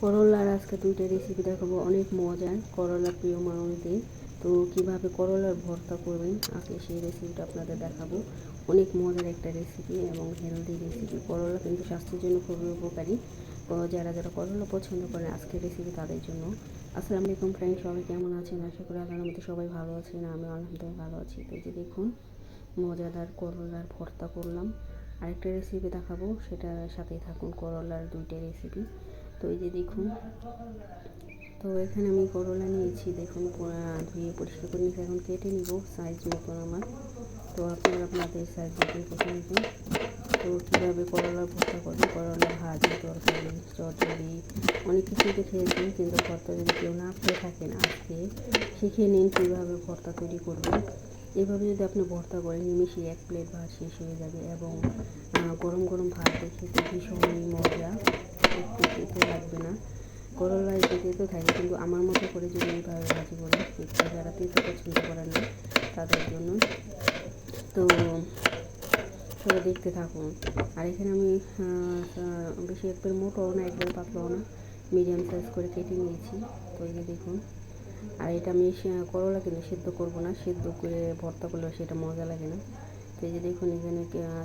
করলার আজকে দুইটা রেসিপি দেখাবো, অনেক মজার। করলা প্রিয় মানুষদের তো কীভাবে করলার ভর্তা করবেন আজকে সেই রেসিপিটা আপনাদের দেখাবো। অনেক মজার একটা রেসিপি এবং হেলদি রেসিপি। করলা কিন্তু স্বাস্থ্যের জন্য খুবই উপকারী। তো যারা যারা করলা পছন্দ করেন আজকের রেসিপি তাদের জন্য। আসসালামু আলাইকুম ফ্রেন্ড, সবাই কেমন আছেন? আশা করি আল্লাহর রহমতে সবাই ভালো আছেন। আমি আলহামদুলিল্লাহ ভালো আছি। তো এই যে দেখুন, মজাদার করলার ভর্তা করলাম। আরেকটা রেসিপি দেখাবো, সেটার সাথেই থাকুন। করলার দুইটা রেসিপি। তো এই যে দেখুন, তো এখানে আমি করলা নিয়েছি, দেখুন ধুয়ে পরিষ্কার করে নিয়েছি। এখন কেটে নিব সাইজ মতন আমার। তো আপনারা আপনাদের সাইজ মতন কেটে নেবেন। তো কীভাবে করলা ভর্তা করবেন, করলা ভাজি, তরকারি, চচ্চড়ি অনেক কিছুতে খেয়েছেন, কিন্তু ভর্তা যদি কেউ না খেয়ে থাকেন আজকে শিখে নিন কীভাবে ভর্তা তৈরি করবেন। এভাবে যদি আপনি ভর্তা করেন নিমিশে এক প্লেট ভাত শেষ হয়ে যাবে এবং গরম গরম ভাত খেতে ভীষণই মজা, একটু খেতে লাগবে না। করলা একটু তেতো থাকে, কিন্তু আমার মতো করে যদি এইভাবে ভাজি করে একটু, যারা তেতো পছন্দ করেন না তাদের জন্য। তো সবাই দেখতে থাকুন। আর এখানে আমি বেশি একবার মোটাও না একবার পাতলাও না, মিডিয়াম সাইজ করে কেটে নিয়েছি। তো এই যে দেখুন, আর এটা আমি করলা কিন্তু সেদ্ধ করবো না, সেদ্ধ করে ভর্তা করলে সেটা মজা লাগে না। তো এই যে দেখুন, এখানে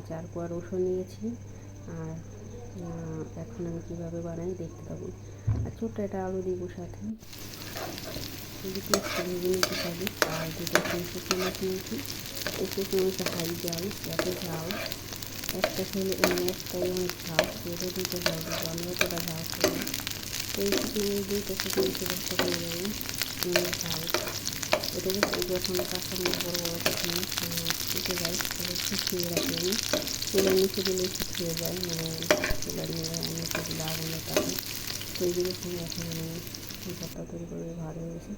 4 কোয়া রসুন নিয়েছি। আর এখন আমি কীভাবে বানাই দেখতে থাকুন। আর ছোট্ট একটা আলু দিব সাথে, পেঁয়াজটা ভেজে নিতে পারি। আর দুটো শুকনো মাছ নিয়েছি, এই শুকনো মাছটা হাই জাল, এত ঝাল একটা খেলে একটাই অনেক ঝাল, এটা দুটো ঝাল দিব, আমি অতটা ঝাল খাই না। তো এই শুকনো দুইটা শুকনো মাছে ভর্তা করে দেবেন, অনেক ঝাল। এটাকে যখন কাঁচামরিচ বড় বড় তখন শুকে যায়, তাহলে শুকিয়ে রাখি আমি। চুলার নিচে দিলে শুকিয়ে যায়, মানে চুলার নিচে দিলে আগুনের তাপে। তো এই দিকে এখন আমি ভর্তা তৈরি করে ভালো হয়ে গেছে।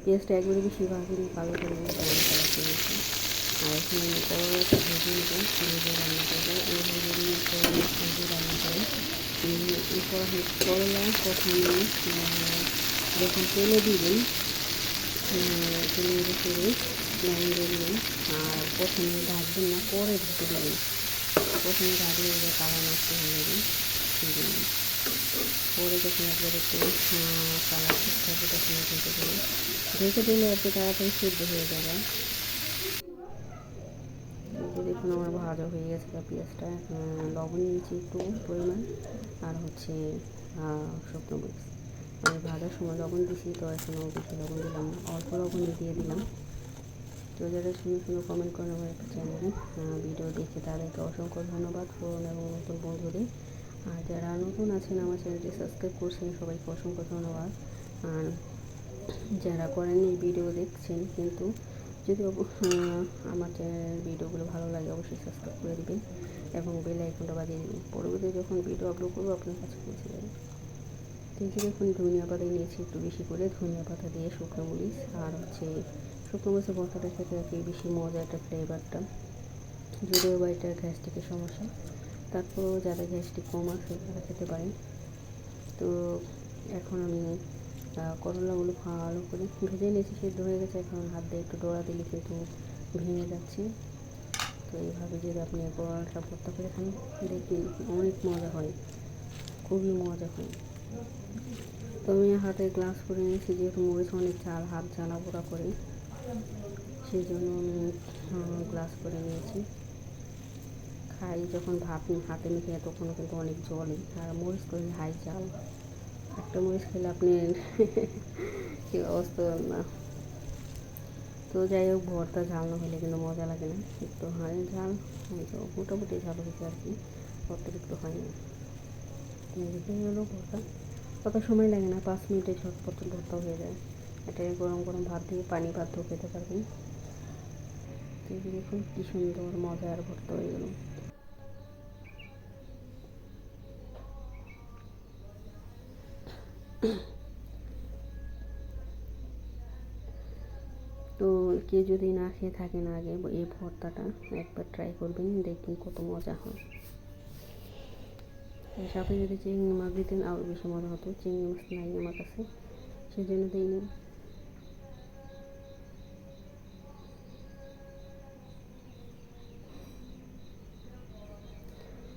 পেঁয়াজটা একবারে বেশি ভাজিনি, কালো করে ব্রাউন কালার করেছি। আর এখানে আমি করলাটা ভেজে নেব, ভেজে রান্না করবো। এইভাবে আমি করলা ভেজে রান্না করে এই করলা প্রথমে যখন তেলে দিবেন, তেলের উপরে লাইন দেবেন। আর প্রথমে ঢাকবেন না, পরে ঢেকে দেবেন। প্রথমে ঢাকলে এটা কালার নষ্ট হয়ে যাবে, সেই জন্য পরে যখন একবার একটু কালার ঠিক থাকবে তখন ঢেকে দেবেন। ঢেকে দিলে একটু তাড়াতাড়ি সিদ্ধ হয়ে যাবে। দেখুন আমার ভাজা হয়ে গেছে পেঁয়াজটা। লবণ নিয়েছি একটু পরিমাণ, আর হচ্ছে শুকনো মরিচ। আমি ভাজার সময় লবণ দিছি, তো এখনও বেশি লবণ দিলাম না, অল্প লবণই দিয়ে দিলাম। তো যারা সুন্দর সুন্দর কমেন্ট করেন আমার একটা চ্যানেলে ভিডিও দেখে তাদেরকে অসংখ্য ধন্যবাদ, পুরনো এবং নতুন বন্ধুদের। আর যারা নতুন আছেন আমার চ্যানেলটি সাবস্ক্রাইব করছেন সবাইকে অসংখ্য ধন্যবাদ। আর যারা করেননি ভিডিও দেখছেন, কিন্তু যদি আমার চ্যানেলের ভিডিওগুলো ভালো লাগে অবশ্যই সাবস্ক্রাইব করে দেবেন এবং বেল আইকনটা বাজিয়ে দেবেন। পরবর্তী যখন ভিডিও আপলোড করবো আপনার কাছে পৌঁছে যাবে। তো এই যে দেখুন, ধনিয়া পাতা নিয়েছি একটু বেশি করে, ধনিয়া পাতা দিয়ে শুকনো মরিচ। আর হচ্ছে শুকনো মরিচের ভর্তাটা খেতে আর কি বেশি মজা, একটা ফ্লেভারটা। যদিও বা এটা গ্যাস্ট্রিকের সমস্যা, তারপরেও যাদের গ্যাস্ট্রিক কম আছে তারা খেতে পারেন। তো এখন আমি করলাগুলো ভালো করে ভেজে নিয়েছি, সিদ্ধ হয়ে গেছে। এখন হাত দিয়ে একটু ডোরা দিলে কিন্তু ভেঙে যাচ্ছে। তো এইভাবে যদি আপনি করলাটা ভর্তা করে খান দেখবেন অনেক মজা হয়, খুবই মজা হয়। তো আমি হাতে গ্লাস করে নিয়েছি, যেহেতু মরিচ অনেক ঝাল, হাত জ্বালা পোড়া করে, সেই জন্য আমি গ্লাস করে নিয়েছি। খাই যখন ভাত হাতে মেখে তখনও কিন্তু অনেক জলে, আর মরিচ তো হাই ঝাল, একটা মরিচ খেলে আপনি কী অবস্থা না। তো যাই হোক, ভর্তা ঝাল না হলে কিন্তু মজা লাগে না, একটু হয় ঝাল, মোটামুটি ঝাল হয়েছে আর কি, অতিরিক্ত হয় না। হয়ে গেলো ভর্তা, কত সময় লাগে না, 5 মিনিটে ঝটপট ভর্তা হয়ে যায়। এটাকে গরম গরম ভাত দিয়ে পানি ভাত ধো খেতে পারবেন। তো দেখুন কী সুন্দর মজার ভর্তা হয়ে গেল। তো কেউ যদি না খেয়ে থাকেন আগে, এই ভর্তাটা একবার ট্রাই করবেন, দেখবেন কত মজা হয়। সাথে যদি চিংড়ি মাছ দিতেন আরও বেশি মজা হতো, চিংড়ি মাছ নাই আমার কাছে, সেই জন্য দিইনি।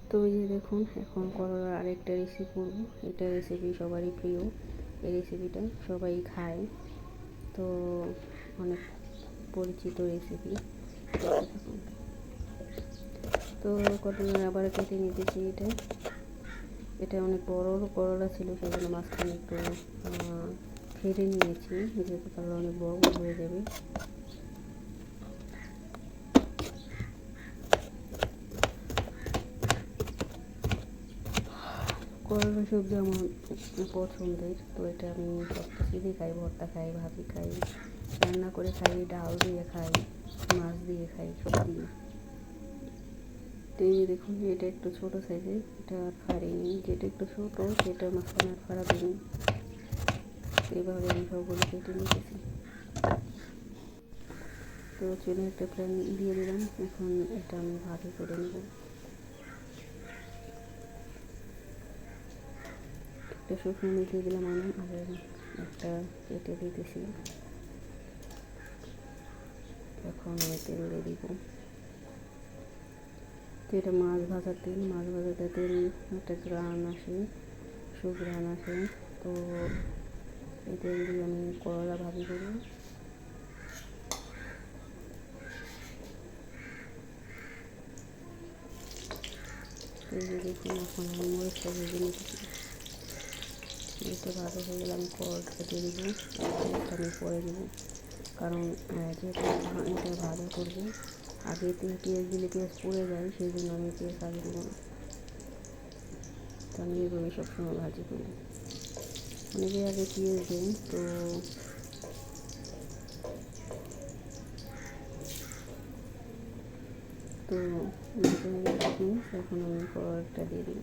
তো এই যে দেখুন এখন করলার আরেকটা রেসিপি করবো। এটা রেসিপি সবারই প্রিয়, এই রেসিপিটা সবাই খায়, তো অনেক পরিচিত রেসিপি। তো করলা আবার কেটে নিতেছি। এটা অনেক বড় করলা ছিল, সেই জন্য মাঝখানে একটু ফেটে নিয়েছি, যেহেতু তাহলে অনেক বড় বড় হয়ে যাবে। করলা সবজি আমার পছন্দের, তো এটা আমি সব কিছুই খাই, ভর্তা খাই, ভাজি খাই, রান্না করে খাই, ডাল দিয়ে খাই, মাছ দিয়ে খাই, সব দিয়ে। তো এই দেখুন এটা একটু ছোটো সাইজের, এটা ফাড়িনি, যেটা একটু ছোটো সেটা মাঝখানে আর ফাড়া দিইনি। এইভাবে আমি সবগুলো কেটে নিতেছি। তো চুলে একটা প্যান দিয়ে দিলাম, এখন এটা আমি ভাজি করে নেব। একটা শুকনো মরিচ দিয়ে দিলাম আমি, আর একটা কেটে দিতেছি। এখন আমি তেল দিয়ে দিব। তো এটা মাছ ভাজার তেল, মাছ ভাজাতে তেল একটা গ্রান আসে, সুগ্রান আসে। তো এই তেল দিয়ে আমি করলা ভাজি করব। এই যে দেখুন এখন আমি মরিচটা ভেজে নিতেছি। মরিচটা ভাজা হয়ে গেলে আমি করলাটা দিয়ে দিব, পেঁয়াজটা আমি পরে দিব, কারণ যেহেতু এটা ভাজা করবো, আগে পেঁয়াজ দিলে পেঁয়াজ পড়ে যায়, সেই জন্য আমি পেঁয়াজ আগে দেবো না। তো আমি এভাবে সবসময় ভাজি করি। অনেকে আগে পেঁয়াজ দেয়। তো এখন আমি করলাটা দিয়ে দিই।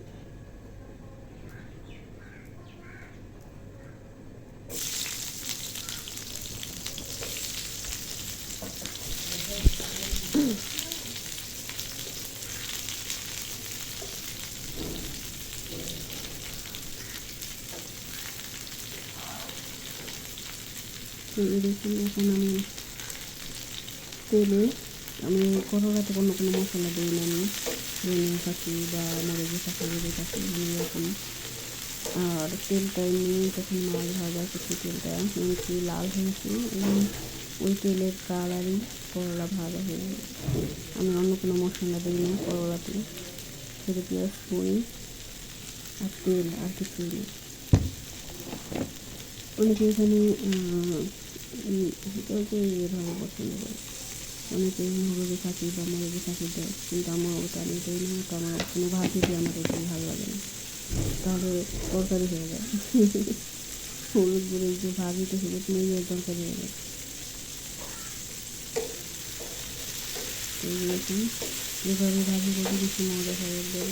তো এরকম এখন আমি তেলে করলাতে কোনো মশলা দিই না, আমি ধনিয়া থাকি বা মরিচে থাকি, জিরে থাকি, আমি এরকম। আর তেলটা এমনি যখন মাছ ভাজা কিছু তেলটা এমনি লাল হয়েছে এবং ওই তেলের কালারই করলা ভাজা হয়ে যায়। আমি অন্য কোনো মশলা দিই না করলাতে, শুধু পেঁয়াজ করি আর তেল, আর কিছুই নেই। অনেকে এখানে এভাবে পছন্দ করে, অনেকে হলুদে থাকি বা মরিচে থাকি দেয়, কিন্তু আমার ওটা আমি দিই না। তো আমার কোনো ভাজিতে আমার ওটাই ভালো লাগে না, তাহলে তরকারি হয়ে যায়। হলুদ গুঁড়ো একটু ভাজিতে হলুদ মেয়ে তরকারি হয়ে যায়। তো এরকম যেভাবে ভাজি করতে বেশি মজা হয় একদম।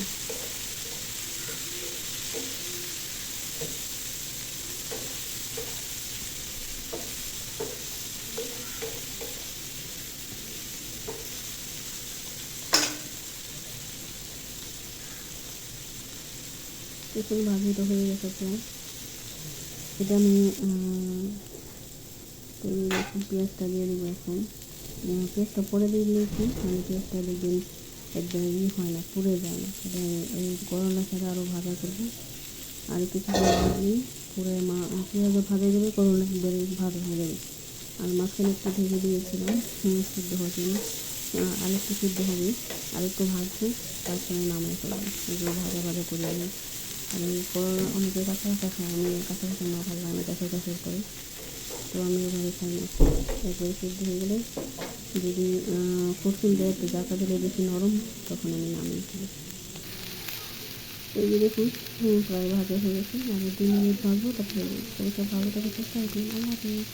এখন ভাজিটা হয়ে গেছে প্রায়। এটা আমি পেঁয়াজটা দিয়ে দেবো এখন। পেঁয়াজটা পরে দিয়ে দিয়েছি, মানে পেঁয়াজটা দেখবেন একদম হয় না, পুড়ে যায় না। এটা এই করলার সাথে আরও ভাজা করবো, আর কিছু ভাজি পুরো পেঁয়াজও ভাজা যাবে, করলা ভাজা হয়ে যাবে। আর মাঝখানে একটু ভেজে দিয়েছিলাম সিদ্ধ হওয়ার জন্য, আর একটু সিদ্ধ হবে, আর একটু ভাজবো, তারপরে নামাই ফেলবো। এগুলো ভাজা ভাজা করে নিই। আর এই করলা অনেকে কাঁচা কাঁচা খায়, আমি কাঁচা কাঁচা না ভালো লাগে, কাঁচা কাঁচা করে। তো আমি এভাবে খাই না। এরপরে সিদ্ধ হয়ে গেলে যদি কুসুম দেয়, একটু জাকা দিলে বেশি নরম, তখন আমি নামিয়ে ফেলি। এই যে দেখুন প্রায় ভাজা হয়ে গেছে, আমি 2 মিনিট ভাজবো, তারপরে ভালো করে চেষ্টা করুন। আল্লাহ হাফেজ।